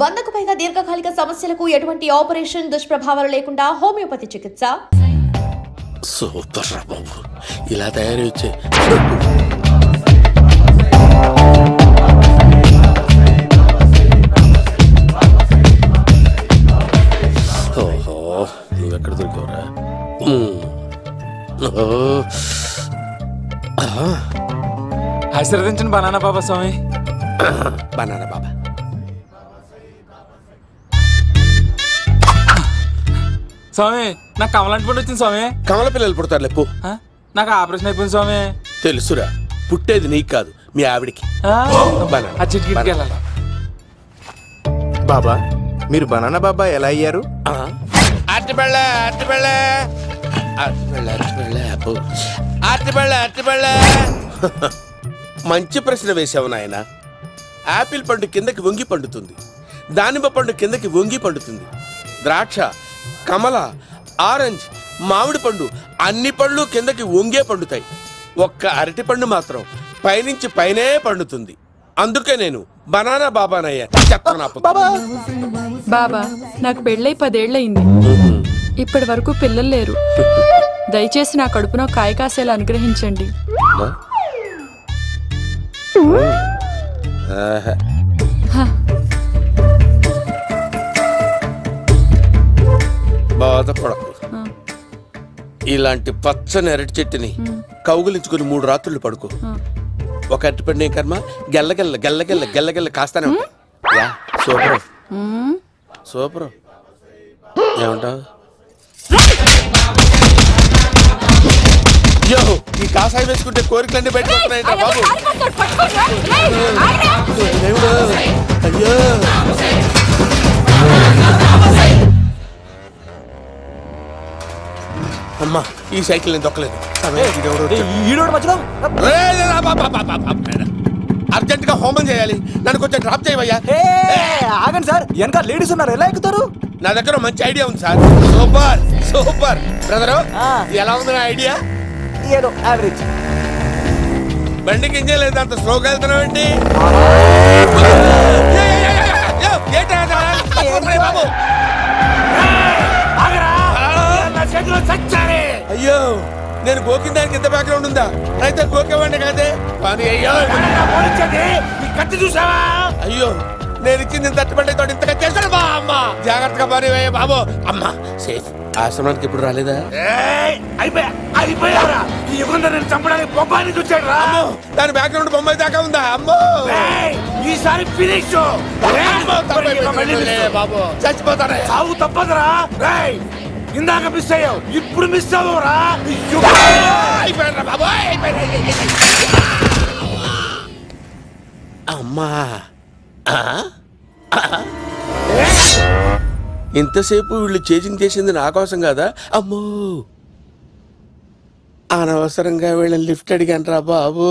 100కు పైగా దీర్ఘకాలిక సమస్యలకు ఎటువంటి ఆపరేషన్ దుష్ప్రభావాలు లేకుండా హోమియోపతి చికిత్స. సూపర్ రా బాబు, ఇలా తయారు వచ్చే. ఓహో, నువ్వెక్కడ దొరికావురా? ఆశీర్వదించండి బనానా బాబా స్వామి. బనానా బాబా స్వామి, నాకు కమలాంటి పండు వచ్చింది స్వామి. కమల పిల్లలు పుడతారు లేపు. నాకు ఆపరేషన్ అయిపోయింది స్వామి. తెలుసురా, పుట్టేది నీకు కాదు మీ ఆవిడికి. బాబా, మీరు బనానా బాబా ఎలా అయ్యారు? మంచి ప్రశ్న వేసావు నాయన. ఆపిల్ పండు కిందకి వంగి పండుతుంది, దానిమ్మ పండు కిందకి వంగి పండుతుంది, ద్రాక్ష, కమల, ఆరెంజ్, మామిడి పండు అన్ని పళ్ళు కిందకి వంగే పండుతాయి. ఒక్క అరటి పండు మాత్రం పైనుంచి పైనే పండుతుంది. అందుకే నేను బనానా బాబానయ్యా. బాబా, నాకు పెళ్ళై 10 ఏళ్ళయింది. ఇప్పటి వరకు పిల్లలు లేరు. దయచేసి నా కడుపున కాయ కాసేలా అనుగ్రహించండి. బాధపడకు. ఇలాంటి పచ్చని అరటి చెట్టుని కౌగులించుకుని 3 రాత్రులు పడుకో. ఒక అరటి పండు కర్మ గెల్లగెల్ల గెల్లగెల్ల గెల్లగెల్ల కాస్తానే ఉంటాయి. Super super. ఏమంటావు? యో, ఈ కాసాయి వేసుకుంటే కోరికలన్నీ బయటకు వస్తున్నాయంట బాబు. అయ్యో, అమ్మా, ఈ సైకిల్ నేను దొక్కలేదు. అర్జెంట్ గా హోమం చేయాలి, నన్ను కొంచెం డ్రాప్ చేయవయ్యా. ఆగండి సార్, వెనక లేడీస్ ఉన్నారు, ఎలా ఎక్కుతారు? నా దగ్గర మంచి ఐడియా ఉంది సార్. Super super. బ్రదరు, ఎలా ఉంది నా ఐడియా? ఏదో యావరేజ్. బండికి ఇంజన్ లేదు, అంత స్లోగా వెళ్తున్నావు ఏంటి? అయ్యో, నేను గోకిన దానికి ఇంత బ్యాక్గ్రౌండ్ ఉందా? అయితే గోకేవాడిని కాదే. అయ్యో కత్తి చూసావా? అయ్యో, నేను ఇచ్చింది తట్టుబడి తోటి ఇంతగా చేశాను బా. అమ్మ జాగ్రత్తగా పని బాబు. అమ్మ సేఫ్. ఆశ్రమానికి ఇప్పుడు రాలేదా? చంపడానికి బొమ్మాయిని చూచాడు రా. దాని బ్యాక్గ్రౌండ్ బొమ్మాయి దాకా ఉందా? అమ్మో, ఈసారి ఫినిష్ బాబు. చచ్చిపోతానే. సాగు తప్పదురా. ఇందాక మిస్ అయ్యావు, ఇప్పుడు మిస్ అవ్వరా. అమ్మా, ఇంతసేపు వీళ్ళు చేజింగ్ చేసింది నా కోసం కదా. అమ్మో, అనవసరంగా వీళ్ళని లిఫ్ట్ అడిగాను రా బాబు.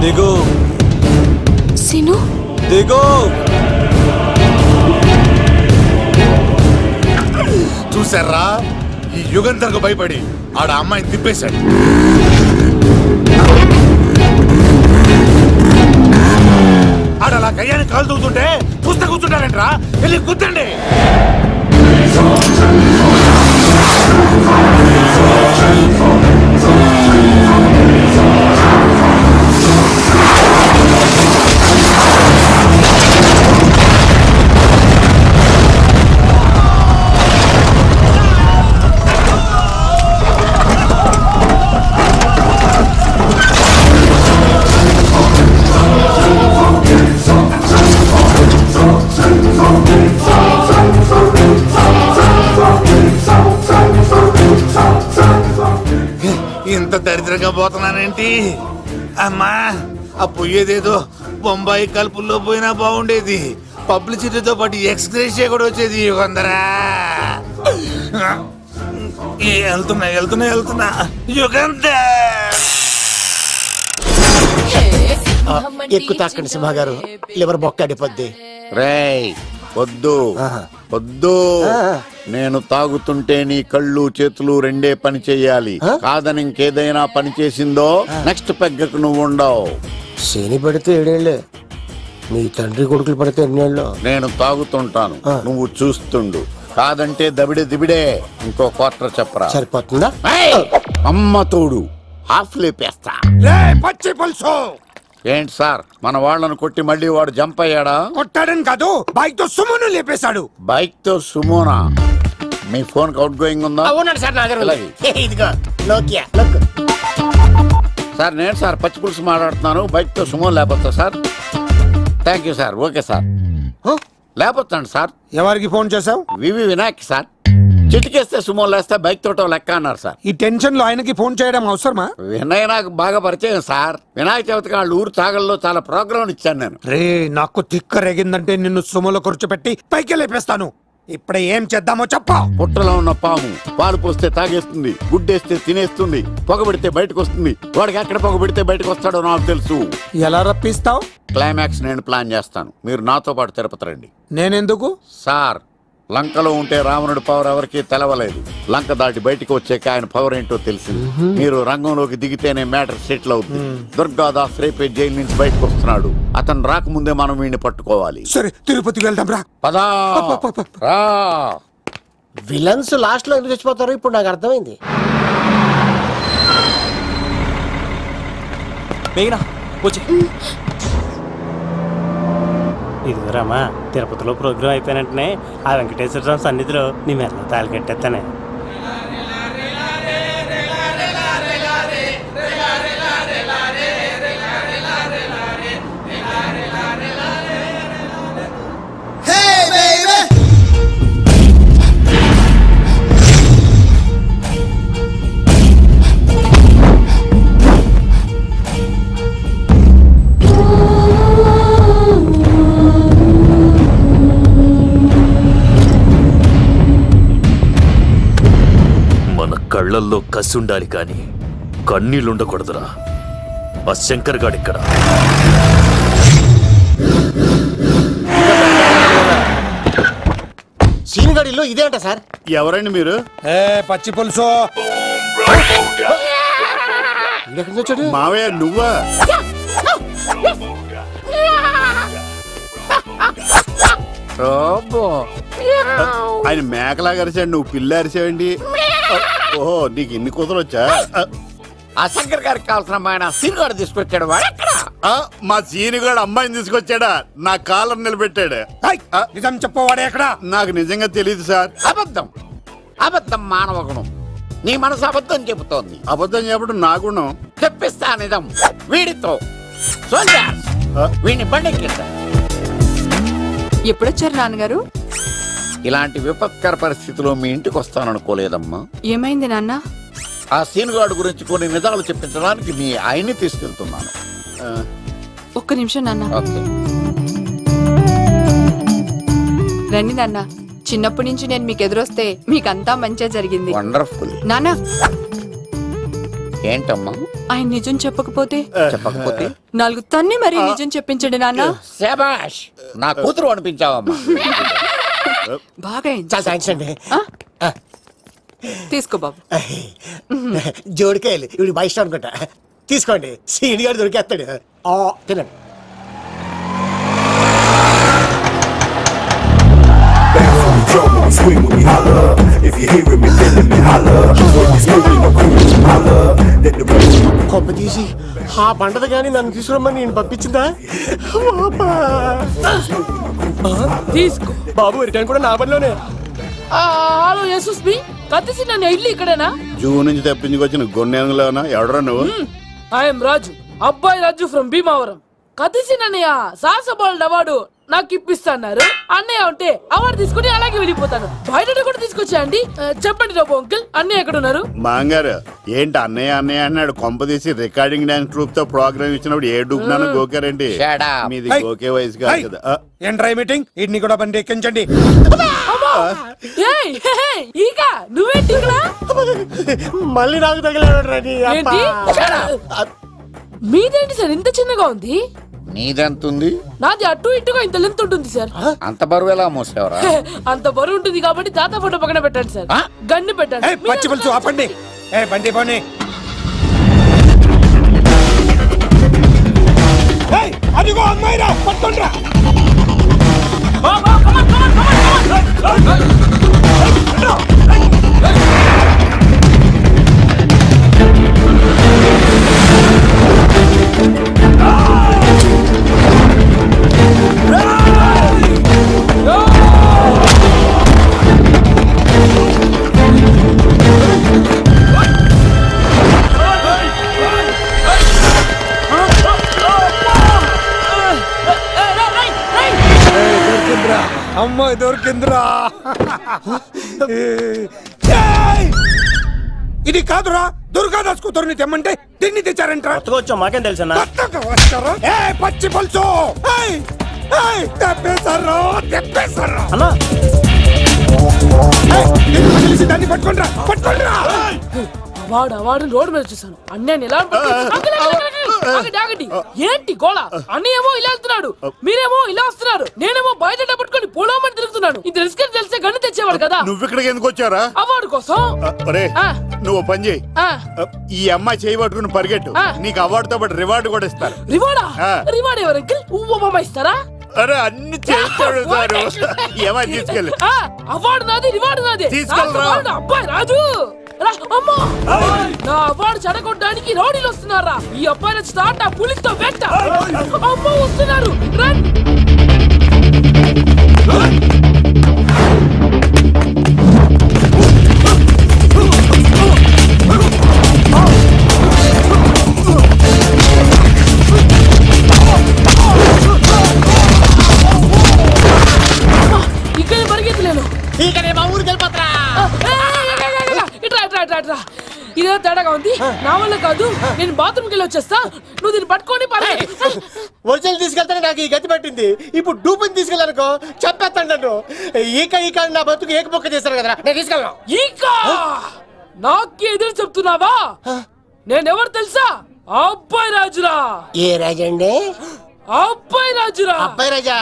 దిగు సిను, దిగు. చూసారా, ఈ యుగంధర్కు భయపడి ఆడ అమ్మాయిని తిప్పేశాడు. ఆడ అలా కయ్యాన్ని కాలు తూగుతుంటే చూస్తే కూర్చుంటారంట్రా. వెళ్ళి కూర్చోండి. ఇంత దరిద్రంగా పోతున్నానేంటి? అమ్మా, ఆ పోయేదేదో బొంబాయి కలుపుల్లో పోయినా బాగుండేది. పబ్లిసిటీతో పాటు ఎక్స్గ్రేషియా కూడా వచ్చేది యుగంధరా. వెళ్తున్నా యుగంధర్. ఎక్కు తాకండి సింహ గారు, లివర్ బొక్క అడిపోద్ది. రేయ్ వద్దు వద్దు, నేను తాగుతుంటే నీ కళ్ళు చేతులు రెండే పని చెయ్యాలి. కాదని ఇంకేదైనా పని చేసిందో నెక్స్ట్ పెగ్గకు నువ్వు ఉండవు. శని పడితే 7 ఏళ్ళే, మీ తండ్రి కొడుకులు పడితే 8 ఏళ్ళు. నేను తాగుతుంటాను, నువ్వు చూస్తుండు. కాదంటే దబిడే దిబిడే. ఇంకో క్వార్టర్ చెప్పరా. సరిపోతుందా? అమ్మ తోడు హాఫ్ లేపేస్తా. పచ్చి పులుసు. ఏంటి సార్, మన వాళ్ళను కొట్టి మళ్ళీ వాడు జంప్ అయ్యాడా? కొట్టాడని కాదు, బైక్ తో సుమోను లేపేశాడు. బైక్ తో సుమోనా? మీ ఫోన్ అవుట్ గోయింగ్ ఉందా? అవునండి సార్, నా దగ్గర ఇలాగే. ఇదిగో నోకియా. సార్ నేను సార్ పచ్చి పులుసు మాట్లాడుతున్నాను. బైక్ తో సుమో లేకపోతా sir? Thank you sir. Okay sir, లేకపోతాండి సార్. ఎవరికి ఫోన్ చేసావు? V V Vinayak sir. చిటికేస్తే సుమో లేస్తే బైక్ తోటో లెక్క అన్నారు సార్. ఈ టెన్షన్ లో ఆయనకి ఫోన్ చేయడం అవసరమా? వినయ్ నాకు బాగా పరిచయం సార్. వినాయక చవితికి వాళ్ళ ఊరు చాగల్లో చాలా ప్రోగ్రాం ఇచ్చాను నేను. రే, నాకు తిక్క రేగిందంటే నిన్ను సుమోలో కూర్చోబెట్టి పైకి లేపేస్తాను. ఇప్పుడే ఏం చేద్దామో చెప్పా. పుట్టలో ఉన్న పాము పాలు పోస్తే తాగేస్తుంది, గుడ్డేస్తే తినేస్తుంది, పొగబెడితే బయటకు వస్తుంది. వాడికి ఎక్కడ పొగబెడితే బయటకు వస్తాడో నాకు తెలుసు. ఎలా రప్పిస్తావు? క్లైమాక్స్ నేను ప్లాన్ చేస్తాను, మీరు నాతో పాటు తిరుపతి రండి. నేనెందుకు? సార్, లంకలో ఉంటే రావణుడి పవర్ ఎవరికి తెలవలేదు. లంక దాటి బయటకు వచ్చాక ఆయన పవర్ ఏంటో తెలిసింది. మీరు రంగంలోకి దిగితేనే మ్యాటర్ సెటిల్ అవుతుంది. దుర్గాదాస్ రేపే జైలు నుంచి బయటకు వస్తున్నాడు. అతను రాకముందే మనం వీడిని పట్టుకోవాలి. సరే, తిరుపతికి వెళ్దాం రా. పదా రా. విలన్స్ లాస్ట్ లో ఎందుకు చచ్చిపోతారు ఇప్పుడు నాకు అర్థమైంది. ఇదిగోరామా, తిరుపతిలో ప్రోగ్రాం అయిపోయినట్టునే ఆ వెంకటేశ్వర స్వామి సన్నిధిలో నీ మెల్ల తాళి కట్టేస్తానే. కళ్ళల్లో కసి ఉండాలి కానీ కన్నీళ్ళుండకూడదురా. ఆ శంకర్ గాడిక్కడ. సీనిగడిలో ఇదే అంట సార్. ఎవరండి మీరు? పచ్చి పులుసు. మావయ్య నువ్వా? ఆయన మేకలాగా అరిచాడు, నువ్వు పిల్ల అరిచావండి. ఓహో, నీకు ఇన్ని కూతురు వచ్చా? ఆ శంకర్ గారికి కావాల్సిన అమ్మాయి సీనుగాడు తీసుకొచ్చాడు. మా సీనుగాడు అమ్మాయిని తీసుకొచ్చాడా? నా కాలర్ నిలబెట్టాడు. నిజం చెప్పవాడే ఎక్కడ? నాకు నిజంగా తెలియదు సార్. అబద్ధం అబద్ధం మానవ గుణం. నీ మనసు అబద్ధం చెబుతోంది. అబద్ధం చెప్పడం నా గుణం. చెప్పిస్తా నిజం వీడితో. వీడిని బండెక్కిస్తా. ఎప్పుడొచ్చారు నాన్నగారు? ఇలాంటి విపత్కర పరిస్థితిలో మీ ఇంటికి వస్తాననుకోలేదమ్మా. ఏమైంది నాన్న? ఆ సీనుగాడు గురించి కొన్ని నిజాలు చెప్పించడానికి మీ ఆయన్ని తీసుకెళ్తున్నాను. ఒక్క నిమిషం నాన్న. ఓకే. రండి నాన్న. చిన్నప్పటి నుంచి నేను మీకు ఎదురొస్తే మీకంతా మంచిగా జరిగింది. వండర్ఫుల్. నాన్న, ఏంటమ్మా? ఆయన నిజం చెప్పకపోతే 4 తన్ని మరీ నిజం చెప్పించండి నాన్న. శభాష్, నా కూతురు అనిపించావమ్మా. బాగా థ్యాంక్స్ అండి. తీసుకో బాబు. జోడికాయలు ఇవి బాగా ఇష్టం అనుకుంటా. తీసుకోండి, సీని గారు దొరికేస్తాడు. తినండి. కొమ్మ తీసి ఆ పంటది కానీ నన్ను తీసుకురమ్మని నేను పంపించిందా? తీసుకో బాబు, రిటర్న్ కూడా నా పనిలోనే. హలో యశస్ బి, కత్తిసి నన్ను ఇల్లు ఇక్కడేనా? జూ నుంచి తప్పించుకొచ్చిన గొన్నెంగులోనా? ఎవడరా నువ్వు? ఐఎమ్ రాజు, అబ్బాయి రాజు ఫ్రమ్ భీమావరం. కత్తిసి నన్నయ్య సాహస బాలుడు అవార్డు నాకు ఇప్పిస్తాన్నారు. అన్నయ్య ఉంటే అవార్డు తీసుకుని అలాగే వెళ్ళిపోతాను. బయట కూడా తీసుకొచ్చాయండి. చెప్పండి రాబు అంకుల్, అన్నయ్య ఎక్కడ ఉన్నారు? మాంగారు ఏంటి అన్నయ్య అన్నయ్య అన్నాడు. కొంపదీసి రికార్డింగ్ డాన్స్ ట్రూప్ తో ప్రోగ్రామ్ ఇచ్చినప్పుడు ఏ డూబ్నాను గోకారండి. మీది గోకే వయసు కాదు కదా. ఏంట్రై మీటింగ్ ఇడ్ని కూడా బండి ఎక్కించండి. నువ్వేంటి మళ్ళీ నాకు తగిలాడు. మీదేంటి సార్ ఇంత చిన్నగా ఉంది? నీదెంత ఉంది? నాది అటు ఇటుగా ఇంత లెంత్ ఉంటుంది సార్. అంత బరువు ఎలా మోసేవరా? అంత బరువు ఉంటుంది కాబట్టి తాత ఫోటో పక్కన పెట్టండి సార్. గన్ను పెట్టండి. పచ్చి పులుసు ఆపండి. బండి పోనీ. అదిగో అమ్మాయిరా, పట్టుకోండిరా. అమ్మాయి దొరికిందిరా. ఇది కాదురా, దుర్గాదాస్ కూతురుని తెమ్మంటే తిన్ని తెచ్చారంట. మాకేం తెలుసా? పచ్చి పులుసు తెప్పేశారు. దాన్ని పట్టుకోండిరా, పట్టుకోండిరా. వాడు రోడ్డు మీద చూసాను. అన్నయ్య ఎలా ఏంటి గోళ? అన్నయ్యేమో ఇలా వెళ్తున్నాడు, మీరేమో ఇలా వస్తున్నారు, నేనేమో బయట పట్టుకొని పోలోమని తిరుగుతున్నాను. ఇది రిస్క్ తెలిసే గన్ను తెచ్చేవాడు కదా. నువ్వు ఇక్కడికి ఎందుకు వచ్చారా? అవార్డు కోసం. నువ్వు పని చేయి, ఈ అమ్మాయి చేయి పట్టుకుని పరిగెట్టు. నీకు అవార్డుతో పాటు రివార్డు కూడా ఇస్తారు. రివార్డా? రివార్డ్ ఎవరు అంకిల్? ఉవ్వమ్మ ఇస్తారా? అరే అన్ని చేస్తాడు సార్. ఏమై తీసుకెళ్ళి. అవార్డు నాది, రివార్డు నాది. తీసుకెళ్ళరా అబ్బాయి రాజు. నా అవార్డు చెడగొట్టడానికి రౌడీలు వస్తున్నారా? ఈ అబ్బాయి స్టార్ట్ ఆ పులితో వెంట. అమ్మ వస్తున్నారు. ఇక్కడ పరిగెత్తలేను. ఇదే తేడాగా ఉంది. నా వల్ల కాదు, నేను బాత్రూమ్కి వెళ్ళి వచ్చేస్తా. నువ్వు దీన్ని పట్టుకొని ఒరిజినల్ తీసుకెళ్తానే నాకు ఈ గతి పట్టింది. ఇప్పుడు డూపుని తీసుకెళ్ళానుకో చెప్పేస్తాను నన్ను. ఈక నా బతుకు ఏకపొక్క చేశారు కదా, నేను తీసుకెళ్ళను. నాకు ఎదురు చెప్తున్నావా? నేనెవరు తెలుసా? అబ్బాయి రాజురా. ఏ రాజండి? అబ్బాయి రాజురా. అబ్బాయి రాజా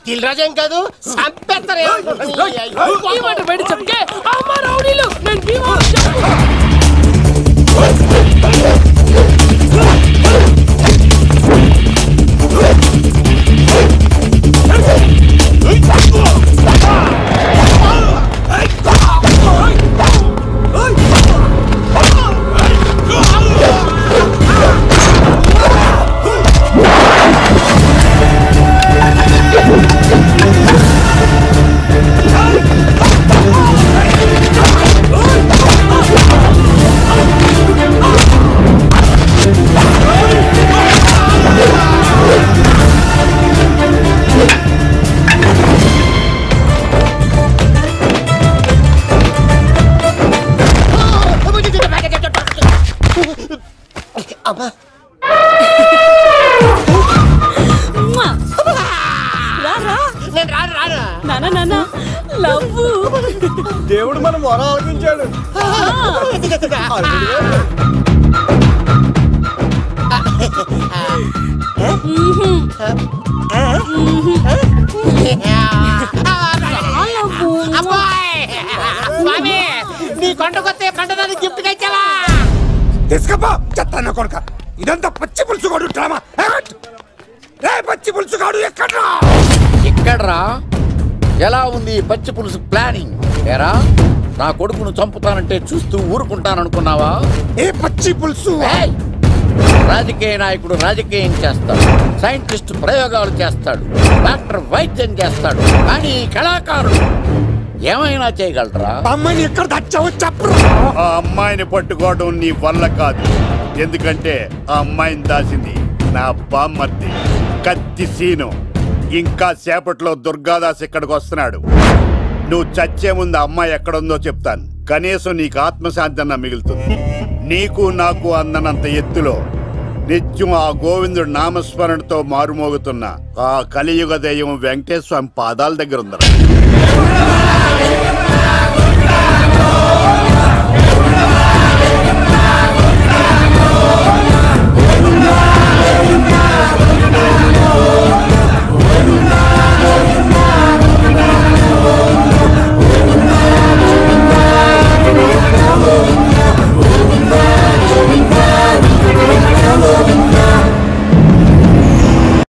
దిల్ రాజా ఏం కాదు, చంపేస్తారు. ఈ మాట బయట చెప్తే అమ్మ రౌడీలు. నేను భీమా దేవుడు మనం మొర ఆలకించాడు. నీ కొండకొస్తే పంటదాన్ని గిఫ్ట్ ఇచ్చావా? తీసుకపో చెత్త కొడుక. ఇదంతా పచ్చి పులుసుగాడు డ్రామా. పచ్చి పులుసుగాడు ఎక్కడ్రా? ఎక్కడ్రా? ఎలా ఉంది పచ్చి పులుసు ప్లానింగ్? ఏరా నా కొడుకును చంపుతానంటే చూస్తూ ఊరుకుంటాననుకున్నావా? ఏ పచ్చి పులుసు? రాజకీయ నాయకుడు రాజకీయం చేస్తాడు, సైంటిస్ట్ ప్రయోగాలు చేస్తాడు, డాక్టర్ వైద్యం చేస్తాడు, కానీ కళాకారుడు ఏమైనా చేయగలరా? అమ్మాయిని ఎక్కడ తెచ్చావో చెప్పు. ఆ అమ్మాయిని పట్టుకోవడం నీ వల్ల కాదు. ఎందుకంటే ఆ అమ్మాయిని దాసింది నా బామ్మర్ది కత్తి సీను. ఇంకా సేపట్లో దుర్గాదాస్ ఇక్కడికి వస్తున్నాడు. నువ్వు చచ్చే ముందు అమ్మాయి ఎక్కడుందో చెప్తాను. కనీసం నీకు ఆత్మశాంతి అన్న మిగులుతుంది. నీకు నాకు అందనంత ఎత్తులో నిత్యం ఆ గోవిందుడు నామస్మరణతో మారుమోగుతున్న ఆ కలియుగ దైవం వెంకటేశ్వర స్వామి పాదాల దగ్గర ఉందరా.